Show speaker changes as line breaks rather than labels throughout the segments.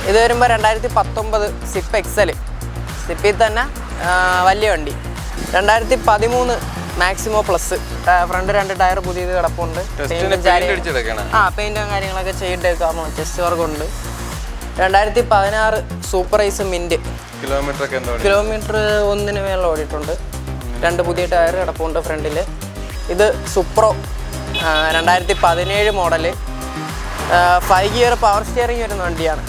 ഇത് വരുമ്പോൾ 2019 zip Excel, സിപ്പിൽ തന്നെ വലിയ വണ്ടി. 2013 മാക്സിമോ പ്ലസ്, ഫ്രണ്ട് 2 ടയർ പുതിയത് കിടപ്പുണ്ട്. പെയിന്റും കാര്യങ്ങളൊക്കെ ചെയ്തിട്ടേക്കാമോ, ചെസ്റ്റ് വർക്കുണ്ട്. 2016 സൂപ്പർ ഐസ് മിന്റ്, കിലോമീറ്റർ 1 മേളിൽ ഓടിയിട്ടുണ്ട്. 2 പുതിയ ടയർ കിടപ്പുണ്ട് ഫ്രണ്ടിൽ. ഇത് Supro 2017 model, 5 gear power steering വരുന്ന വണ്ടിയാണ്.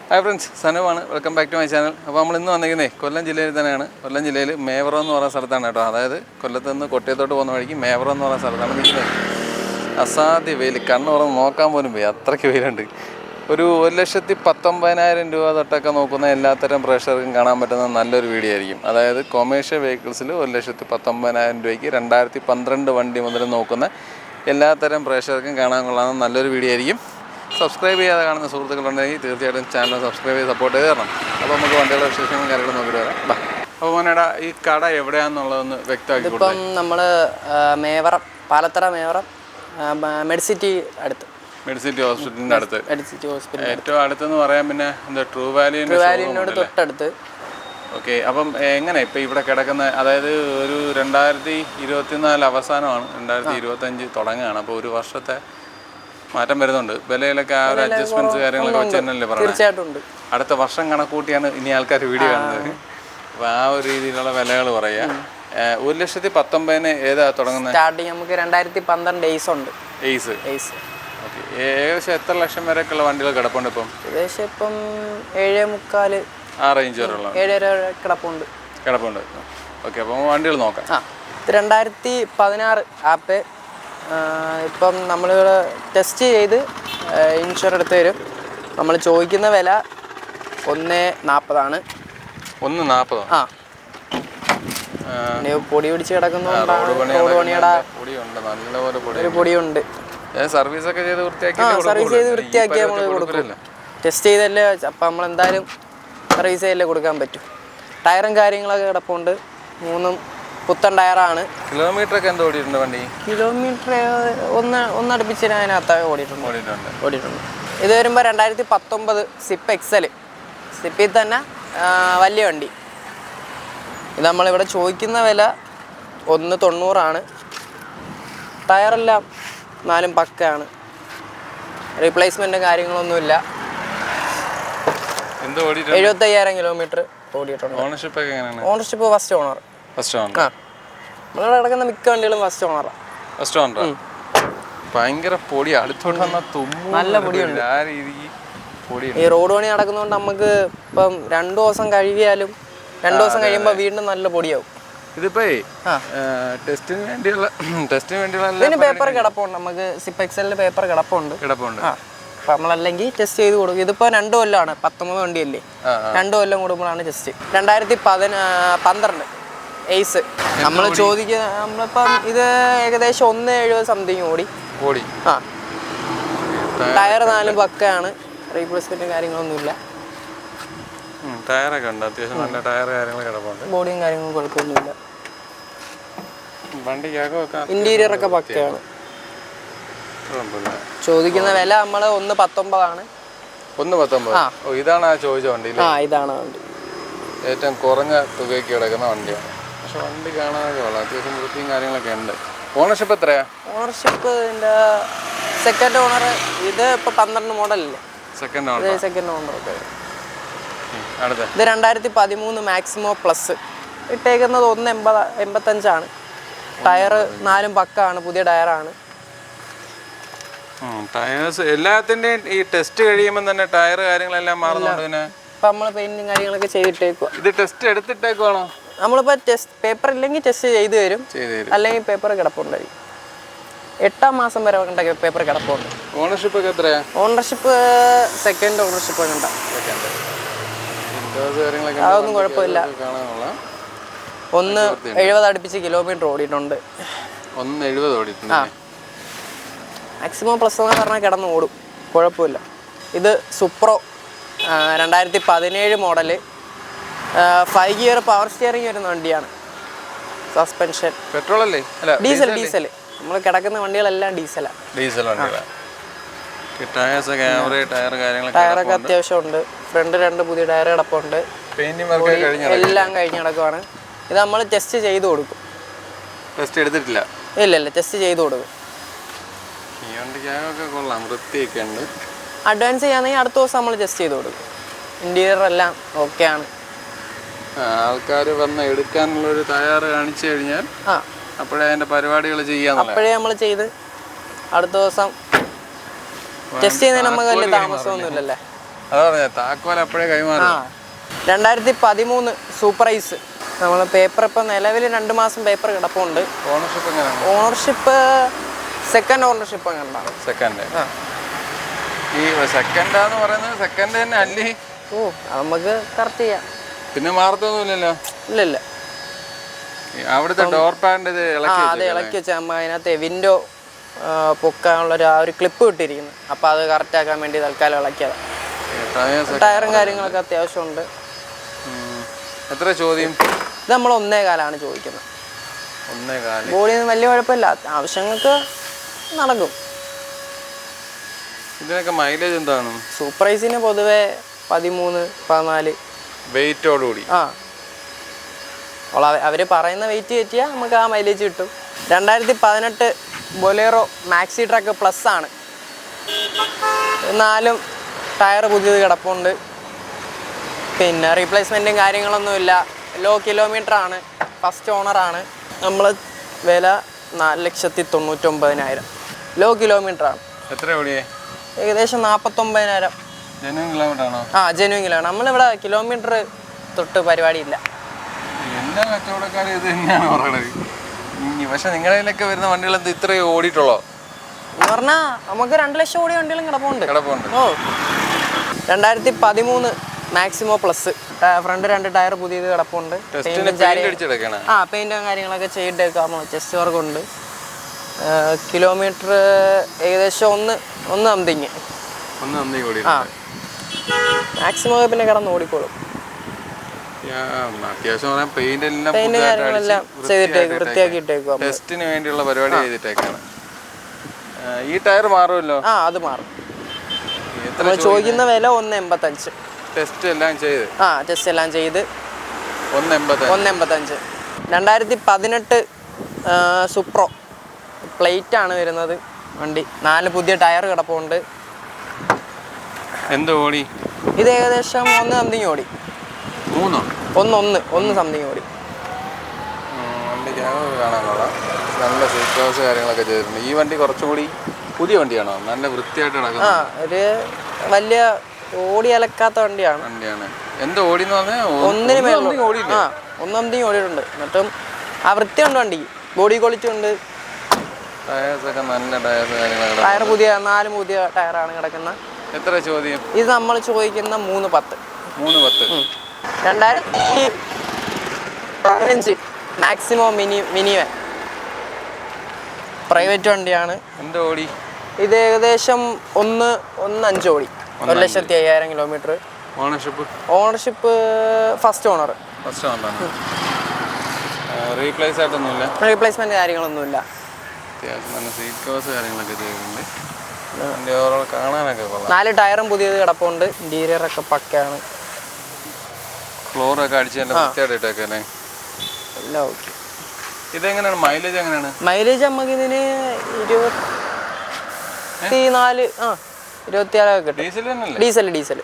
ഹായ് ഫ്രണ്ട്സ്, സനുവാണ്. Welcome back to my channel. അപ്പോൾ നമ്മൾ ഇന്ന് വന്നിരിക്കുന്നത് കൊല്ലം ജില്ലയിൽ തന്നെയാണ്. കൊല്ലം ജില്ലയിൽ മേവറം എന്ന് പറയുന്ന സ്ഥലത്താണ് കേട്ടോ. അതായത് കൊല്ലത്ത് നിന്ന് കൊട്ടിയത്തോട്ട് പോകുന്ന വഴിക്ക് മേവറം എന്ന് പറയുന്ന സ്ഥലത്താണ് നിൽക്കുന്നത്. അസാധ്യ വെയിൽ, കണ്ണ് തുറന്ന് നോക്കാൻ പോലും പോയി, അത്രയ്ക്ക് വെയിലുണ്ട്. ഒരു 1,19,000 രൂപ തൊട്ടൊക്കെ നോക്കുന്ന എല്ലാത്തരം പ്രേക്ഷകർക്കും കാണാൻ പറ്റുന്ന നല്ലൊരു വീഡിയോ ആയിരിക്കും. അതായത് കൊമേഴ്ഷ്യൽ വെഹിക്കിൾസിൽ 1,19,000 രൂപയ്ക്ക് 2012 വണ്ടി മുതൽ നോക്കുന്ന എല്ലാത്തരം പ്രേക്ഷകർക്കും കാണാൻ കൊള്ളാവുന്ന നല്ലൊരു വീഡിയോ ആയിരിക്കും. സബ്സ്ക്രൈബ് ചെയ്യാതെ കാണുന്ന സുഹൃത്തുക്കളുണ്ടെങ്കിൽ തീർച്ചയായിട്ടും ചാനൽ സബ്സ്ക്രൈബ് ചെയ്ത് സപ്പോർട്ട് ചെയ്ത് തരണം. അപ്പോൾ നമുക്ക് വണ്ടികളുടെ വിശേഷങ്ങളും കാര്യങ്ങളും നോക്കിയിട്ട് വരാം. അപ്പോൾ മോനേടാ, ഈ കട എവിടെയാണെന്നുള്ളതൊന്ന് വ്യക്തമാക്കി കൊടുക്കാം.
ഇപ്പം നമ്മൾ മേവറം, പാലത്തറ മേവറം മെഡിസിറ്റി അടുത്ത്,
മെഡിസിറ്റി ഹോസ്പിറ്റലിൻ്റെ അടുത്ത്.
മെഡിസിറ്റി ഹോസ്പിറ്റൽ
ഏറ്റവും അടുത്തെന്ന് പറയാൻ പിന്നെ എന്താ ട്രൂ
വാല്യൂവിനോട് തൊട്ടടുത്ത്.
ഓക്കെ. അപ്പം എങ്ങനെ ഇപ്പം ഇവിടെ കിടക്കുന്ന, അതായത് ഒരു 2024 അവസാനമാണ്, 2025 തുടങ്ങുകയാണ്. അപ്പോൾ ഒരു വർഷത്തെ മാറ്റം വരുന്നുണ്ട്. വിലയിലൊക്കെ ആ ഒരു അഡ്ജസ്റ്റ്മെന്റ്സ് കാര്യങ്ങളൊക്കെ വെച്ച് തന്നെയല്ലേ പറയുന്നത്?
തീർച്ചയായിട്ടും.
അടുത്ത വർഷം കണക്കൂട്ടിയാണ് ഇനി ആൾക്കാർ വീഡിയോ കാണുന്നത്. അപ്പോൾ ആ ഒരു രീതിയിലുള്ള വിലകൾ പറയാം. 1,19,000 ഏതാ തുടങ്ങുന്നത്?
സ്റ്റാർട്ടിങ് നമുക്ക് 2012 എയ്സ് ഉണ്ട്.
എയ്സ്. ഓക്കെ. ഏകദേശം എത്ര ലക്ഷം വരെയൊക്കെയുള്ള വണ്ടികൾ കിടപ്പുണ്ട് ഇപ്പം?
ഏകദേശം ഇപ്പം 7.25
ആ റേഞ്ച് വരെയുള്ള
7 കിടപ്പുണ്ട്.
ഓക്കെ. അപ്പോൾ വണ്ടികൾ നോക്കാം.
2016 ആപ്പ്. ഇപ്പം നമ്മളിവിടെ ടെസ്റ്റ് ചെയ്ത് ഇൻഷുർ എടുത്ത് തരും. നമ്മൾ ചോദിക്കുന്ന വില 1,40
1,40.
പൊടി പിടിച്ച് കിടക്കുന്നതുകൊണ്ടാണ്. റോഡ് പണിയുടെ ഒരു പൊടിയുണ്ട്.
സർവീസ് ഒക്കെ ചെയ്ത്
വൃത്തിയാക്കി നമ്മൾ കൊടുക്കും. ടെസ്റ്റ് ചെയ്തല്ലേ, അപ്പം നമ്മൾ എന്തായാലും സർവീസ് ചെയ്തല്ലേ കൊടുക്കാൻ പറ്റും. ടയറും കാര്യങ്ങളൊക്കെ കിടപ്പുണ്ട്. 3 പുത്തൻ ടയറാണ്.
കിലോമീറ്റർ ഒക്കെ എന്താ ഓടിയിട്ടുണ്ട് വണ്ടി?
കിലോമീറ്റർ ഒന്നടുപ്പിച്ച് അതിനകത്ത് ഓടിയിട്ടുണ്ട്. ഇത് വരുമ്പോൾ 2019 സിപ്പ് എക്സൽ, സിപ്പിൽ തന്നെ വലിയ വണ്ടി. ഇത് നമ്മളിവിടെ ചോദിക്കുന്ന വില 1,90. ടയറെല്ലാം 4 പക്കയാണ്. റീപ്ലേസ്മെൻറ്റും കാര്യങ്ങളൊന്നുമില്ല. 75,000 കിലോമീറ്റർ ഓടിയിട്ടുണ്ട്.
ഓണർഷിപ്പ് ഒക്കെ എങ്ങനെയാണ്?
Ownership first owner. നമ്മളിവിടെ കിടക്കുന്ന മിക്ക വണ്ടികളും ഫസ്റ്റ് ഓണറാണ്.
ഭയങ്കര പൊടി, അടുത്തോട്ട്
നല്ല പൊടിയുണ്ട്.
ആ രീതിക്ക് പൊടിയുണ്ട്.
ഈ റോഡ് പണി നടക്കുന്നതുകൊണ്ട് നമുക്ക് ഇപ്പം 2 ദിവസം കഴുകിയാലും 2 ദിവസം കഴിയുമ്പോൾ വീണ്ടും നല്ല പൊടിയാവും.
ഇതിപ്പോ ടെസ്റ്റിന് വേണ്ടിയുള്ള
ഇതിന് പേപ്പർ കിടപ്പുണ്ട്. നമുക്ക് സിപ്പ് എക്സലിന് പേപ്പർ കിടപ്പുണ്ട്. അപ്പം നമ്മളല്ലെങ്കിൽ ടെസ്റ്റ് ചെയ്ത് കൊടുക്കും. ഇതിപ്പോൾ 2 കൊല്ലമാണ്, 19 വണ്ടിയല്ലേ, 2 കൊല്ലം കൂടുമ്പോഴാണ് ടെസ്റ്റ്. 2012 എയ്സ് നമ്മൾ ചോദിക്കുന്ന, നമ്മളിപ്പം ഇത് ഏകദേശം 1,70 സംതിങ് ഓടി. ടയർ 4 പക്കയാണ്. റീപ്ലേസ്മെന്റും കാര്യങ്ങളൊന്നുമില്ല.
ടയറൊക്കെ ഉണ്ട്, അത്യാവശ്യം നല്ല ടയർ കാര്യങ്ങൾ കിടപ്പുണ്ട്.
ബോഡിയും കാര്യങ്ങളും കുഴപ്പമൊന്നുമില്ല.
ഇന്റീരിയർ
ഒക്കെ പക്കയാണ്. ചോദിക്കുന്ന വില നമ്മൾ 1,19.
1,19. ഇതാണ് ആ ചോദിച്ച വണ്ടി?
ഇതാണ് വണ്ടി.
ഏറ്റവും കുറഞ്ഞ തുകയ്ക്ക് കിടക്കുന്ന വണ്ടിയാണ്. പക്ഷെ വണ്ടി കാണാനൊക്കെ കൊള്ളാം, അത്യാവശ്യം വൃത്തിയും കാര്യങ്ങളൊക്കെ ഉണ്ട്. ഓണർഷിപ്പ് എത്രയാ?
Ownership second owner. ഇത് ഇപ്പൊ 12 മോഡലല്ലേ, സെക്കൻഡ് ഓണർ ഒക്കെ. ഇത് 2013 മാക്സിമോ പ്ലസ്, ഇട്ടേക്കുന്നത് 1,85. ടയർ 4 പക്കാണ്, പുതിയ ടയറാണ്.
ടയേഴ്സ് എല്ലാത്തിന്റെയും ഈ ടെസ്റ്റ് കഴിയുമ്പോൾ തന്നെ ടയർ കാര്യങ്ങളെല്ലാം മാറുന്നുണ്ട്.
ഇപ്പൊ നമ്മള് പെയിന്റും കാര്യങ്ങളൊക്കെ ചെയ്തിട്ടേക്കുക.
ഇത് ടെസ്റ്റ് എടുത്തിട്ടേക്കുവാണോ?
നമ്മളിപ്പോ ടെസ്റ്റ് പേപ്പർ ഇല്ലെങ്കിൽ ടെസ്റ്റ് ചെയ്ത് തരും, അല്ലെങ്കിൽ പേപ്പർ കിടപ്പുണ്ടായിരിക്കും. 8ാം മാസം വരെ പേപ്പർ കിടപ്പുണ്ട്.
ഓണർഷിപ്പ് ഒക്കെ എത്രയാ?
ഓണർഷിപ്പ് സെക്കൻഡ് ഓണർഷിപ്പ് ഒക്കെ ഉണ്ടാവും. അതൊന്നും കുഴപ്പമില്ല. 1,70 അടുപ്പിച്ച് കിലോമീറ്റർ ഓടിയിട്ടുണ്ട്.
1,70 ഓടിയിട്ടുണ്ട്.
മാക്സിമം പ്ലസ് എന്ന് പറഞ്ഞാൽ കിടന്ന് ഓടും, കുഴപ്പമില്ല. ഇത് Supro 2017 model, 5 gear power steering വരുന്ന വണ്ടിയാണ്. സസ്പെൻഷൻ
പെട്രോൾ അല്ലേ?
ഡീസൽ. നമ്മൾ കിടക്കുന്ന വണ്ടികളെല്ലാം ഡീസലാണ്.
ടയേഴ്സൊക്കെ ആവറേജ് ടയർ കാര്യങ്ങളൊക്കെ
ടയറൊക്കെ അത്യാവശ്യം ഉണ്ട്. ഫ്രണ്ട് 2 പുതിയ ടയർ കിടപ്പുണ്ട്.
പെയിന്റിംഗ് വർക്ക്
എല്ലാം കഴിഞ്ഞ് കിടക്കുവാണ്. ഇത് നമ്മൾ ടെസ്റ്റ് ചെയ്ത് കൊടുക്കും.
ടെസ്റ്റ് എടുത്തിട്ടില്ല?
ഇല്ല, ടെസ്റ്റ് ചെയ്ത് കൊടുക്കും.
ഈ വണ്ടിക്കൊക്കെ കൊള്ളാം, വൃത്തിയൊക്കെ ഉണ്ട്.
അഡ്വാൻസ് ചെയ്യാണെങ്കിൽ അടുത്ത ദിവസം നമ്മൾ ടെസ്റ്റ് ചെയ്ത് കൊടുക്കും. ഇൻറ്റീരിയർ എല്ലാം ഓക്കെ ആണ്.
ആൾക്കാർ വന്ന് എടുക്കാനുള്ളൊരു തയ്യാറ് കാണിച്ചു കഴിഞ്ഞാൽ അപ്പോഴേ അതിൻ്റെ പരിപാടികൾ ചെയ്യാൻ
അപ്പോഴേ നമ്മൾ ചെയ്ത് അടുത്ത ദിവസം ടെസ്റ്റ് ചെയ്യുന്നതിന് നമുക്ക് വലിയ താമസമൊന്നുമില്ലല്ലേ.
അതാ പറഞ്ഞ താക്കോൽ അപ്പോഴേ കൈമാറും.
2013 സൂപ്പർ ഐസ് നമ്മൾ പേപ്പർ ഇപ്പം നിലവിൽ 2 മാസം പേപ്പർ കിടപ്പുണ്ട്.
ഓണർഷിപ്പ് എങ്ങനെയാണ്?
ഓണർഷിപ്പ് സെക്കൻഡ് ഓണർഷിപ്പ് എങ്ങനെയാണ്?
സെക്കൻഡ്. ഈ സെക്കൻഡാന്ന് പറയുന്നത് സെക്കൻഡ് തന്നെ അല്ലേ?
നമുക്ക് കറക്റ്റ് ചെയ്യാം.
പിന്നെ മാറത്തൊന്നുമില്ലല്ലോ?
ഇല്ല.
അവിടുത്തെ ഡോർ പാഡ് ഇത്
ഇളക്കി വെച്ചാൽ നമ്മൾ അതിനകത്ത് വിൻഡോ പൊക്കാനുള്ള ഒരു ക്ലിപ്പ് കിട്ടിയിരിക്കുന്നു. അപ്പോൾ അത് കറക്റ്റ് ആക്കാൻ വേണ്ടി തൽക്കാലം ഇളക്കിയതാണ്. ടയറും കാര്യങ്ങളൊക്കെ അത്യാവശ്യം ഉണ്ട്.
എത്ര ചോദ്യം?
ഇത് നമ്മൾ 1.25 ചോദിക്കുന്നത്.
1.25.
ബോഡിയൊന്നും വലിയ കുഴപ്പമില്ല, ആവശ്യങ്ങൾക്ക് നടക്കും.
ഇതിനൊക്കെ മൈലേജ് എന്താണ്?
സൂപ്പർ ഐസിന് പൊതുവെ 13-14
വെയിറ്റോടുകൂടി.
അവർ പറയുന്ന വെയിറ്റ് കയറ്റിയാൽ നമുക്ക് ആ മൈലേജ് കിട്ടും. 2018 ബൊലേറോ മാക്സി ട്രക്ക് പ്ലസ് ആണ്. 4 ടയർ പുതിയത് കിടപ്പുണ്ട്. പിന്നെ റീപ്ലേസ്മെൻറ്റും കാര്യങ്ങളൊന്നുമില്ല. ലോ കിലോമീറ്റർ ആണ്. ഫസ്റ്റ് ഓണറാണ്. നമ്മൾ വില 4,99,000. ലോ കിലോമീറ്റർ ആണ്.
എത്ര ഓടിയേ?
ഏകദേശം 49,000.
ജെന്യൂൻ കിലോമീറ്റർ ആണോ?
Genuine kilometre. നമ്മളിവിടെ കിലോമീറ്റർ തൊട്ട് പരിപാടിയില്ല.
എല്ലാ കച്ചവടക്കാരും ഇത് തന്നെയാണ് പറയണത്. പക്ഷെ നിങ്ങളിലൊക്കെ വരുന്ന വണ്ടികൾ എന്ത് ഇത്രയും ഓടിയിട്ടുള്ളോ
എന്ന് പറഞ്ഞാൽ നമുക്ക് 2 ലക്ഷം ഓടിയ വണ്ടികളും കിടപ്പുണ്ട്. 2013 മാക്സിമോ പ്ലസ് ഫ്രണ്ട് 2 ടയർ പുതിയത് കിടപ്പുണ്ട്. പെയിന്റും കാര്യങ്ങളൊക്കെ ചെയ്തിട്ടേക്കാം. ചെസ്റ്റ് വർക്ക് ഉണ്ട്. കിലോമീറ്റർ ഏകദേശം 1 സംതിങ്. മാക്സിമോ പിന്നെ കിടന്ന് ഓടിക്കോളും.
അത്യാവശ്യം പെയിന്റ്
കാര്യങ്ങളെല്ലാം ചെയ്തിട്ടേക്കും, വൃത്തിയാക്കിയിട്ടേക്കും.
ടെസ്റ്റിന് വേണ്ടിയുള്ള പരിപാടി ചെയ്തിട്ടേക്കാണ്. ഈ ടയർ മാറുമല്ലോ?
അത് മാറും. ചോദിക്കുന്ന വില 1.85.
ടെസ്റ്റ് എല്ലാം ചെയ്ത്?
ടെസ്റ്റ് എല്ലാം ചെയ്ത്
1.85.
2018 സുപ്രോ പ്ലേറ്റ് ആണ് വരുന്നത് വണ്ടി. 4 പുതിയ ടയർ കിടപ്പുണ്ട്.
എന്ത് ഓടി?
ഇത് ഏകദേശം 1 സംതിങ് ഓടി. 1 സംതിങ് ഓടി.
നല്ല സീറ്റ് കാര്യങ്ങളൊക്കെ ചെയ്തിട്ടുണ്ട്. ഈ വണ്ടി കുറച്ചുകൂടി പുതിയ വണ്ടിയാണോ? നല്ല വൃത്തിയായിട്ട് നടക്കുന്നത്.
ഒരു വലിയ ഓടി അലക്കാത്ത വണ്ടിയാണ്.
എന്ത് ഓടിന്ന് പറഞ്ഞാൽ
1 സംതിങ് ഓടിയിട്ടുണ്ട്. എന്നിട്ടും ആ വൃത്തിയുണ്ട് വണ്ടിക്ക്. ബോഡി ക്വാളിറ്റി ഉണ്ട്.
ടയേഴ്സൊക്കെ നല്ല ടയേഴ്സ് കാര്യങ്ങളൊക്കെ.
ടയർ പുതിയ 4 പുതിയ ടയറാണ് കിടക്കുന്നത്.
എത്ര ചോദ്യം?
ഇത് നമ്മൾ ചോദിക്കുന്ന 3.10. 2015 മാക്സിമോ മിനിവൻ പ്രൈവറ്റ് വണ്ടിയാണ്.
എന്ത് ഓടി?
ഇത് ഏകദേശം 1.5 ഓടി. 1,05,000 kilometre. Ownership first owner. Replacement കാര്യങ്ങളൊന്നുമില്ല.
കാണാനൊക്കെ
4 ടയറും പുതിയത് കിടപ്പുണ്ട്. ഇന്റീരിയർ ഒക്കെ പക്കയാണ്.
ഫ്ലോറൊക്കെ അടിച്ച്
എല്ലാം ഓക്കെ.
ഇതെങ്ങനെയാണ് മൈലേജ്? എങ്ങനെയാണ്
മൈലേജ്? നമുക്ക് ഇതിന് 24-26 കിട്ടും. ഡീസൽ.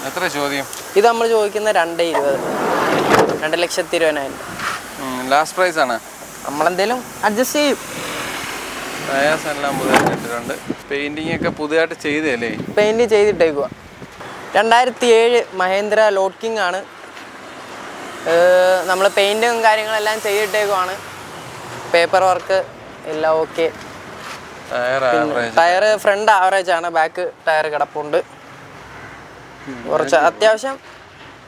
എത്ര ചോദ്യം?
ഇത് നമ്മൾ ചോദിക്കുന്ന 2.20. 2,20,000.
ലാസ്റ്റ് പ്രൈസ് ആണ്.
നമ്മളെന്തേലും അഡ്ജസ്റ്റ് ചെയ്യും.
ടയേഴ്സ് എല്ലാം പുതിയതായിട്ട് ഇട്ടിട്ടുണ്ട്. പെയിന്റിംഗ് ഒക്കെ പുതിയതായിട്ട് ചെയ്തല്ലേ?
പെയിന്റ് ചെയ്തിട്ടേക്കുക. 2007 മഹേന്ദ്ര ലോഡ് കിങ് ആണ്. നമ്മൾ പെയിന്റും കാര്യങ്ങളെല്ലാം ചെയ്തിട്ടേക്കുവാണ്. പേപ്പർ വർക്ക് എല്ലാം ഓക്കെ. ടയർ ഫ്രണ്ട് ആവറേജ് ആണ്. ബാക്ക് ടയർ കിടപ്പുണ്ട്. കുറച്ച് അത്യാവശ്യം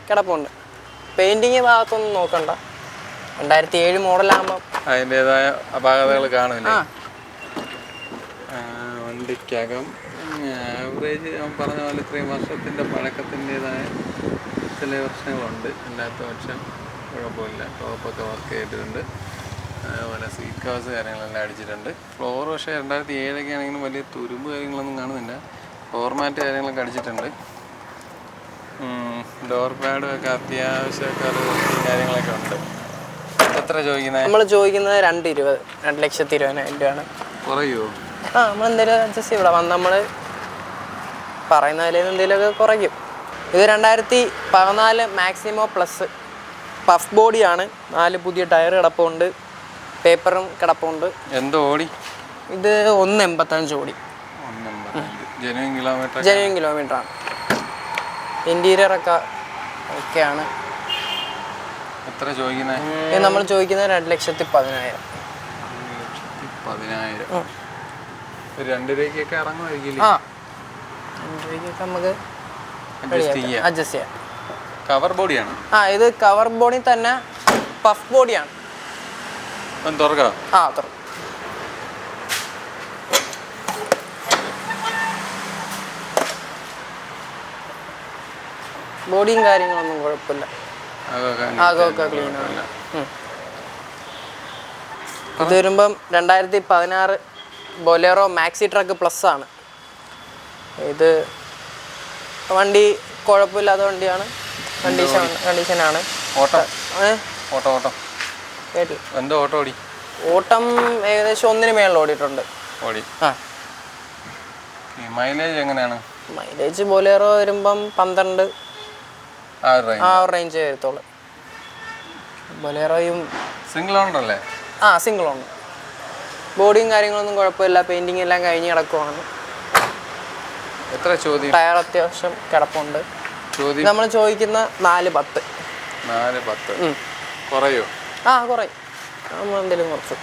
കിടപ്പുണ്ട്. പെയിന്റിങ് ഭാഗത്തൊന്നും നോക്കണ്ട. 2007 മോഡലാകുമ്പോൾ
അതിൻ്റെതായ അപാകതകൾ കാണില്ലേ? വണ്ടിക്കകം ആവറേജ് ഞാൻ പറഞ്ഞ പോലെ 3 വർഷത്തിൻ്റെ പഴക്കത്തിൻ്റെതായ ചില പ്രശ്നങ്ങളുണ്ട്. അല്ലാത്ത പക്ഷം കുഴപ്പമില്ല. ടോപ്പൊക്കെ വർക്ക് ചെയ്തിട്ടുണ്ട്. അതേപോലെ സീറ്റ് കവേഴ്സ് കാര്യങ്ങളെല്ലാം അടിച്ചിട്ടുണ്ട്. ഫ്ലോർ പക്ഷേ 2007 ആണെങ്കിലും വലിയ തുരുമ്പ് കാര്യങ്ങളൊന്നും കാണുന്നില്ല. ഫ്ലോർ മാറ്റ് കാര്യങ്ങളൊക്കെ അടിച്ചിട്ടുണ്ട്. ഡോർ പാഡും ഒക്കെ അത്യാവശ്യമൊക്കെ അത് കാര്യങ്ങളൊക്കെ ഉണ്ട്. എത്ര ചോദിക്കുന്നത്?
നമ്മൾ ചോദിക്കുന്നത് 2,20,000 രൂപയാണ്.
കുറയുമോ?
നമ്മൾ എന്തെങ്കിലും അഡ്ജസ്റ്റ് ഇവിടെ വന്ന് നമ്മൾ പറയുന്ന വിലയിൽ എന്തെങ്കിലുമൊക്കെ കുറയ്ക്കും. ഇത് 2014 മാക്സിമോ പ്ലസ് പഫ് ബോഡിയാണ്. 4 പുതിയ ടയർ കിടപ്പുണ്ട്, പേപ്പറും കിടപ്പുണ്ട്.
എന്തോ ഓടി?
ഇത് 1.85 ഓടി.
ജെനുവിൻ
കിലോമീറ്റർ ആണ്. ഇൻറ്റീരിയറൊക്കെ ഓക്കെയാണ്.
എത്ര ചോദിക്കുന്നത്?
ഇത് നമ്മൾ ചോദിക്കുന്നത് 2,10,000.
2,10,000. 2 രൂപയ്ക്കൊക്കെ ഇറങ്ങുമായിരിക്കില്ലേ?
2 രൂപയ്ക്കൊക്കെ നമുക്ക് അഡ്ജസ്റ്റ് ചെയ്യാം.
കവർ ബോഡിയാണ്.
ഇത് കവർ ബോഡി തന്നെ പഫ് ബോഡിയാണ്.
തുറക്കാം.
തുറക്കും. ബോഡിയും കാര്യങ്ങളൊന്നും കുഴപ്പമില്ല. ആകമൊക്കെ ക്ലീനാണ്. ഇത് വരുമ്പം 2016 ബൊലേറോ മാക്സി ട്രക്ക് പ്ലസ് ആണ്. ഇത് വണ്ടി കുഴപ്പമില്ലാത്ത വണ്ടിയാണ്. കണ്ടീഷനാണ്. ഓട്ടം ഏകദേശം 1 മേളിൽ ഓടിയിട്ടുണ്ട്.
മൈലേജ് എങ്ങനെയാണ്?
മൈലേജ് ബൊലേറോ വരുമ്പം 12 ആ റേഞ്ച് വരത്തുള്ളൂ. ബൊലേറോയും
സിംഗിൾ ഓണർ അല്ലേ?
Single owner. ബോഡിയും കാര്യങ്ങളൊന്നും കുഴപ്പമില്ല. പെയിൻറ്റിങ് എല്ലാം കഴിഞ്ഞ് കിടക്കുവാണ്.
എത്ര ചോദ്യം?
ടയർ അത്യാവശ്യം കിടപ്പുണ്ട്. നമ്മൾ ചോദിക്കുന്ന 4,10.
4,10 കുറയോ?
കുറയും. നമ്മൾ എന്തെങ്കിലും കുറച്ച്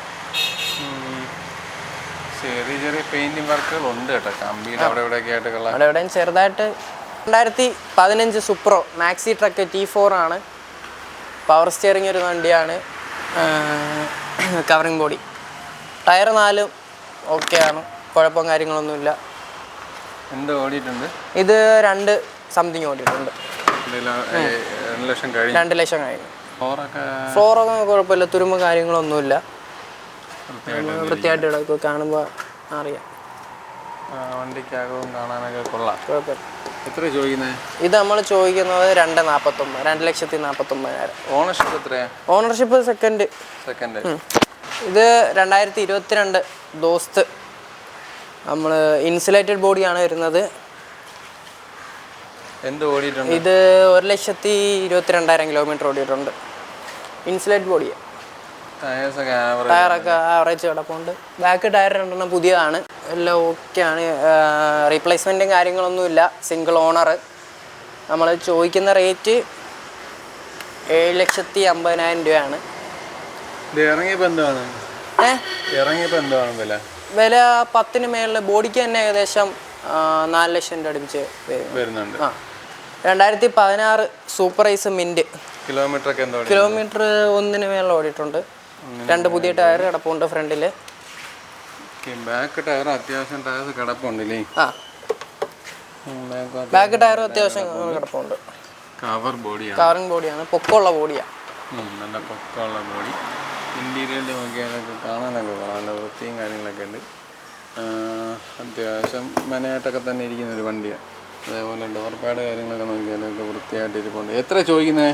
ചെറിയ പെയിന്റിംഗ് വർക്കുകൾ ഉണ്ട് കേട്ടോ. കമ്പിയിൽ അവിടെ
എവിടെയും ചെറുതായിട്ട്. 2015 സുപ്രോ മാക്സി ട്രക്ക് T4 ആണ്. പവർ സ്റ്റിയറിംഗ് ഒരു വണ്ടിയാണ്. Covering body. ടയർ 4 ഓക്കെയാണ്. കുഴപ്പം കാര്യങ്ങളൊന്നുമില്ല.
എന്ത് ഓടിയിട്ടുണ്ട്?
ഇത് 2 സംതിങ് ഓടിയിട്ടുണ്ട്. 2 ലക്ഷം കഴിഞ്ഞു. ഫ്ലോറൊക്കെ കുഴപ്പമില്ല. തുരുമ്പ് കാര്യങ്ങളൊന്നുമില്ല. വൃത്തിയായിട്ട് കിടക്കും. കാണുമ്പോൾ അറിയാം.
വണ്ടിക്കകവും കാണാനൊക്കെ കൊള്ളാം.
കുഴപ്പമില്ല.
എത്ര ചോദിക്കുന്നത്?
ഇത് നമ്മൾ ചോദിക്കുന്നത് 2,49,000.
ഓണർഷിപ്പ് എത്രയാണ്?
Ownership second. ഇത് 2022 ദോസ്ത്. നമ്മൾ ഇൻസുലേറ്റഡ് ബോഡിയാണ് വരുന്നത്.
എന്ത് ഓടിയിട്ടുണ്ട്?
ഇത് 1,22,000 കിലോമീറ്റർ ഓടിയിട്ടുണ്ട്. ഇൻസുലേറ്റഡ് ബോഡിയാണ്. ടയറൊക്കെ ആവറേജ് കിടപ്പുണ്ട്. ബാക്ക് ടയർ 2 പുതിയതാണ്. എല്ലാം ഓക്കെയാണ്. റീപ്ലേസ്മെൻറ്റും കാര്യങ്ങളൊന്നുമില്ല. Single owner. നമ്മൾ ചോദിക്കുന്ന റേറ്റ് 7,50,000 രൂപയാണ്. വില 10 മേളിൽ. ബോഡിക്ക് തന്നെ ഏകദേശം 4 ലക്ഷം രൂപ അടുപ്പിച്ച്
വരുന്നുണ്ട്.
2016 സൂപ്പർ ഐസ് മിന്റ്.
കിലോമീറ്റർ
1 മേളിൽ ഓടിയിട്ടുണ്ട്. 2 പുതിയ ടയർ കിടപ്പുണ്ട് ഫ്രണ്ടില്.
ബാക്ക് ടയർ അത്യാവശ്യം ടയർ കിടപ്പുണ്ടല്ലേ?
ബാക്ക് ടയർ അത്യാവശ്യം കിടപ്പുണ്ട്. കവറിംഗ് ബോഡിയാണ്. പൊക്കമുള്ള ബോഡിയാണ്.
നല്ല പൊക്കമുള്ള ബോഡി. ഇന്റീരിയറിൽ നോക്കിയാലൊക്കെ കാണാനൊക്കെ നല്ല വൃത്തിയും കാര്യങ്ങളൊക്കെ ഉണ്ട്. അത്യാവശ്യം മെനയായിട്ടൊക്കെ തന്നെ ഇരിക്കുന്ന ഒരു വണ്ടിയാണ്. അതേപോലെ ഡോർ പാഡ് കാര്യങ്ങളൊക്കെ നോക്കിയാലൊക്കെ വൃത്തിയായിട്ട് ഇരിപ്പുണ്ട്. എത്ര ചോദിക്കുന്നത്?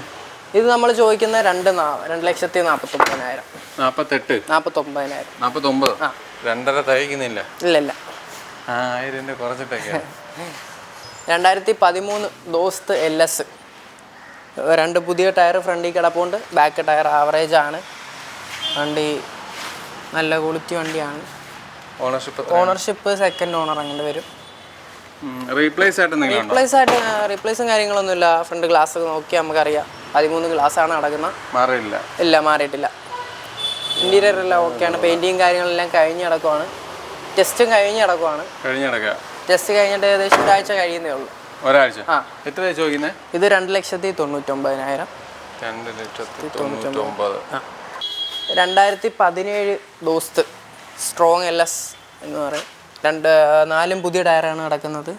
ഇത് നമ്മൾ ചോദിക്കുന്നത് 2,49,000.
49,000. 2.5 തയ്ക്കുന്നില്ല.
ഇല്ല.
1000 കുറച്ചിട്ടൊക്കെ.
2013 ദോസ്ത് LS. 2 പുതിയ ടയർ ഫ്രണ്ടിൽ കിടപ്പുണ്ട്. ബാക്ക് ടയർ ആവറേജ് ആണ്. വണ്ടി നല്ല ക്വാളിറ്റി വണ്ടിയാണ്. ഓണർഷിപ്പ് സെക്കൻഡ് ഓണർ അങ്ങനെ വരും. റീപ്ലേസും കാര്യങ്ങളൊന്നുമില്ല. ഫ്രണ്ട് ഗ്ലാസ് നോക്കി നമുക്കറിയാം. 13 ഗ്ലാസ്സാണ് നടക്കുന്നത്. മാറിയിട്ടില്ല. ഇന്റീരിയർ എല്ലാം ഓക്കെയാണ്. പെയിന്റിങ് കാര്യങ്ങളെല്ലാം കഴിഞ്ഞ് കിടക്കുവാണ്. ടെസ്റ്റും കഴിഞ്ഞ് കിടക്കുവാണ്. ടെസ്റ്റ് കഴിഞ്ഞിട്ട് ഏകദേശം 1 ആഴ്ച കഴിയുന്നേ ഉള്ളൂ.
എത്ര ചോദിക്കുന്നത്?
ഇത് 2,99,000. 2017 ദോസ്ത് സ്ട്രോങ് LS എന്ന് പറയും. 4 പുതിയ ടയറാണ് കിടക്കുന്നത്.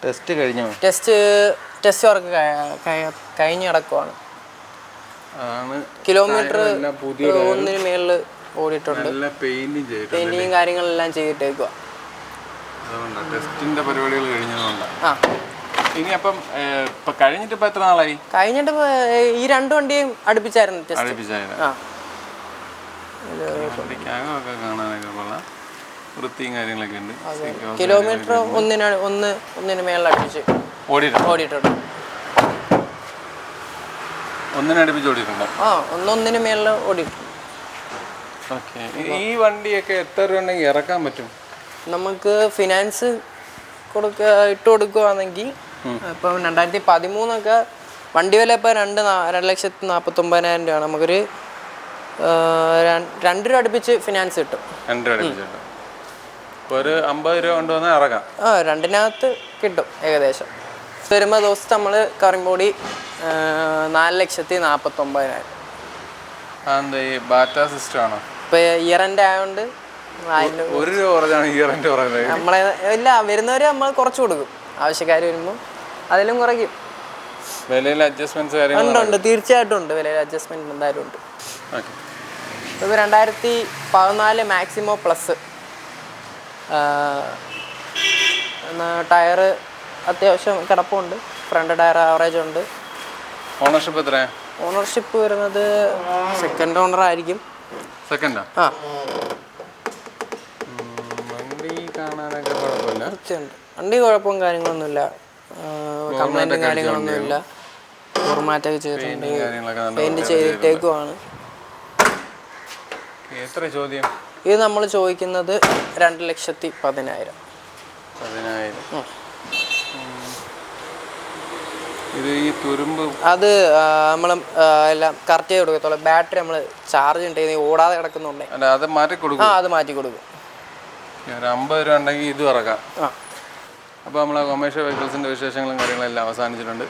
ടെസ്റ്റ് വർക്ക്
കഴിഞ്ഞ് കിടക്കുവാണ്.
അതാണ്
കിലോമീറ്റർ
എല്ലാം പുതിയ
ഒന്നിന് മേളിൽ ഓടിയിട്ടുണ്ട്.
നല്ല പെയിന്റിങ് ചെയ്തിട്ടുണ്ട്.
പെയിന്റിങ്ങും കാര്യങ്ങളെല്ലാം ചെയ്തിട്ടേക്കുക.
അതുകൊണ്ടാണ് ടെസ്റ്റിന്റെ പരിപാടികൾ കഴിഞ്ഞതുകൊണ്ടാണ്.
ആ
ഇനി അപ്പം ഇപ്പൊ കഴിഞ്ഞിട്ട് ഇപ്പൊ എത്ര നാളായി?
കഴിഞ്ഞിട്ട് ഈ 2 വണ്ടിയും അടുപ്പിച്ചായിരുന്നു ടെസ്റ്റ്.
അടുപ്പിച്ചായിരുന്നു.
ആ
വണ്ടിക്കകമൊക്കെ കാണാനൊക്കെ കൊള്ളാം, വൃത്തിയും കാര്യങ്ങളൊക്കെ ഉണ്ട്.
കിലോമീറ്റർ ഒന്നിന് മേളിൽ അടുപ്പിച്ച് ഓടിയിട്ടുണ്ട്.
ഒന്നിനടുപ്പിച്ച് ഓടിയിട്ടുണ്ടോ?
ആ ഒന്നിന് മേളിൽ ഓടിയിട്ടുണ്ട്.
ഓക്കെ. ഈ വണ്ടിയൊക്കെ എത്ര രൂപ ഉണ്ടെങ്കിൽ ഇറക്കാൻ പറ്റും? നമുക്ക്
ഫിനാൻസ് ഇട്ട് കൊടുക്കുകയാണെങ്കിൽ ഇപ്പം 2013 വണ്ടി വില ഇപ്പോൾ 2,49,000 രൂപയാണ്. നമുക്കൊരു 2 രൂപ അടുപ്പിച്ച് ഫിനാൻസ് കിട്ടും.
2 രൂപ അടുപ്പിച്ചിട്ട് ഒരു 50 രൂപ കൊണ്ടുവന്നാൽ ഇറക്കാം.
2-നകത്ത് കിട്ടും ഏകദേശം. വരുമ്പോൾ ദിവസത്തെ നമ്മൾ കറിമ്പൊടി 4,49,000.
അതെന്താ ഈ ബാറ്റ സിസ്റ്റം ആണോ?
ഇപ്പോൾ ഇയർ എൻഡ് ആയതുകൊണ്ട്
1 രൂപ കുറച്ചാണ് ഇയർ എൻഡ് പറയുന്നത്.
നമ്മളെ ഇല്ല, വരുന്നവർ നമ്മൾ കുറച്ച് കൊടുക്കും. ആവശ്യക്കാർ വരുമ്പോൾ അതിലും കുറയ്ക്കും.
വിലയിൽ അഡ്ജസ്റ്റ്മെന്റ്സ് കാര്യങ്ങളുണ്ട്?
ഉണ്ട്, തീർച്ചയായിട്ടും ഉണ്ട്. വിലയിൽ അഡ്ജസ്റ്റ്മെന്റ് എന്തായാലും ഉണ്ട്. ഇപ്പോൾ 2014 മാക്സിമോ പ്ലസ് ടയർ അത്യാവശ്യം കിടപ്പുണ്ട്. ഫ്രണ്ട് ടയർ ആവറേജ് ഉണ്ട്.
ഓണർഷിപ്പ് എത്രയാണ്?
ഓണർഷിപ്പ് വരുന്നത് സെക്കൻഡ് ഓണർ ആയിരിക്കും.
സെക്കൻഡാ?
ആ
വണ്ടി കാണാനൊക്കെ കുഴപ്പമില്ല.
തീർച്ചയുണ്ട്. വണ്ടി കുഴപ്പവും കാര്യങ്ങളൊന്നുമില്ല, കംപ്ലൈൻറ്റും കാര്യങ്ങളൊന്നുമില്ല. ഫോർമാറ്റൊക്കെ ചെയ്തിട്ടുണ്ട്, പെയിൻറ് ചെയ്തിട്ടേക്കുവാണ്.
എത്ര ചോദ്യം?
ഇത് നമ്മൾ ചോദിക്കുന്നത് 2,10,000.
ഇത് ഈ തുരുമ്പ്
അത് നമ്മൾ എല്ലാം കറക്റ്റ് ചെയ്ത് കൊടുക്കത്തുള്ളൂ. ബാറ്ററി നമ്മൾ ചാർജ് ഉണ്ടെങ്കിൽ ഓടാതെ കിടക്കുന്നുണ്ടേ
അത് മാറ്റി കൊടുക്കും.
അത് മാറ്റി കൊടുക്കും.
50 രൂപ ഉണ്ടെങ്കിൽ ഇതും ഇറക്കാം. അപ്പോൾ നമ്മൾ കൊമേഴ്ഷ്യൽ വെഹിക്കിൾസിൻ്റെ വിശേഷങ്ങളും കാര്യങ്ങളെല്ലാം അവസാനിച്ചിട്ടുണ്ട്.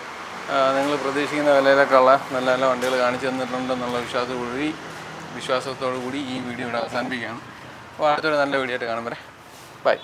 നിങ്ങൾ പ്രതീക്ഷിക്കുന്ന വിലയിലൊക്കെ ഉള്ള നല്ല നല്ല വണ്ടികൾ കാണിച്ചു തന്നിട്ടുണ്ടെന്നുള്ള വിശ്വാസത്തോടു കൂടി ഈ വീഡിയോ ഇവിടെ അവസാനിപ്പിക്കുകയാണ്. അപ്പോൾ അടുത്തൊരു നല്ല വീഡിയോ ആയിട്ട് കാണും വരെ ബൈ.